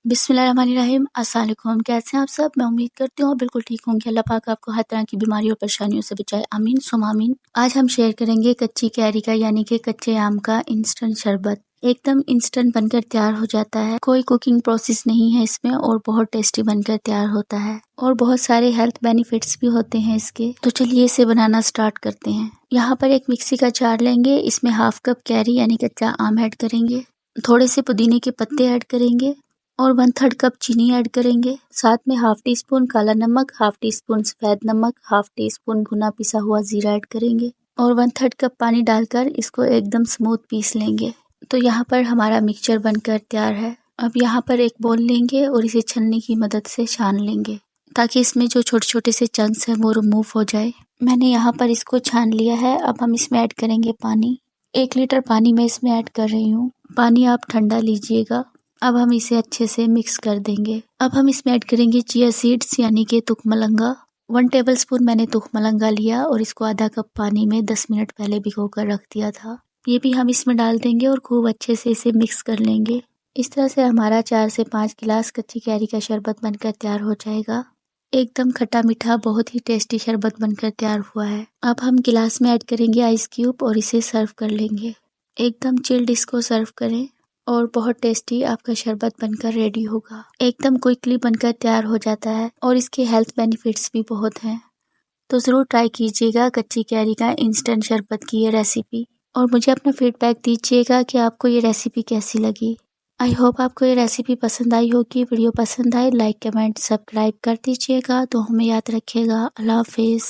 बिस्मिल्लाहिर्रहमानिर्रहीम। अस्सलाम वालेकुम। कैसे हैं आप सब? मैं उम्मीद करती हूँ आप बिल्कुल ठीक होंगे। अल्लाह पाक आपको हर तरह की बीमारियों और परेशानियों से बचाए। आमीन सुमा आमीन। आज हम शेयर करेंगे कच्ची कैरी का यानी कि कच्चे आम का इंस्टेंट शरबत। एकदम इंस्टेंट बनकर तैयार हो जाता है, कोई कुकिंग प्रोसेस नहीं है इसमें और बहुत टेस्टी बनकर तैयार होता है और बहुत सारे हेल्थ बेनिफिट्स भी होते हैं इसके। तो चलिए इसे बनाना स्टार्ट करते हैं। यहाँ पर एक मिक्सी का जार लेंगे, इसमें हाफ कप कैरी यानी कच्चा आम ऐड करेंगे, थोड़े से पुदीने के पत्ते ऐड करेंगे और 1/3 कप चीनी ऐड करेंगे। साथ में हाफ टी स्पून काला नमक, हाफ टी स्पून सफेद नमक, हाफ टी स्पून भुना पिसा हुआ जीरा ऐड करेंगे और 1/3 कप पानी डालकर इसको एकदम स्मूथ पीस लेंगे। तो यहाँ पर हमारा मिक्सचर बनकर तैयार है। अब यहाँ पर एक बोल लेंगे और इसे छन्नी की मदद से छान लेंगे ताकि इसमें जो छोटे छोटे से चंक्स हैं वो रिमूव हो जाए। मैंने यहाँ पर इसको छान लिया है। अब हम इसमें ऐड करेंगे पानी। 1 लीटर पानी मैं इसमें ऐड कर रही हूँ। पानी आप ठंडा लीजिएगा। अब हम इसे अच्छे से मिक्स कर देंगे। अब हम इसमें ऐड करेंगे चिया सीड्स यानी कि तुखमलंगा। 1 टेबलस्पून मैंने तुखमलंगा लिया और इसको आधा कप पानी में 10 मिनट पहले भिगो कर रख दिया था। ये भी हम इसमें डाल देंगे और खूब अच्छे से इसे मिक्स कर लेंगे। इस तरह से हमारा 4 से 5 गिलास कच्ची कैरी का शरबत बनकर तैयार हो जाएगा। एकदम खट्टा मीठा बहुत ही टेस्टी शरबत बनकर तैयार हुआ है। अब हम गिलास में ऐड करेंगे आइस क्यूब और इसे सर्व कर लेंगे। एकदम चिल्ड इसको सर्व करें और बहुत टेस्टी आपका शरबत बनकर रेडी होगा। एकदम क्विकली बनकर तैयार हो जाता है और इसके हेल्थ बेनिफिट्स भी बहुत हैं। तो ज़रूर ट्राई कीजिएगा कच्ची कैरी का इंस्टेंट शरबत की ये रेसिपी और मुझे अपना फीडबैक दीजिएगा कि आपको ये रेसिपी कैसी लगी। आई होप आपको ये रेसिपी पसंद आई होगी। वीडियो पसंद आए लाइक कमेंट सब्सक्राइब कर दीजिएगा। तो हमें याद रखिएगा। अल्लाह हाफिज़।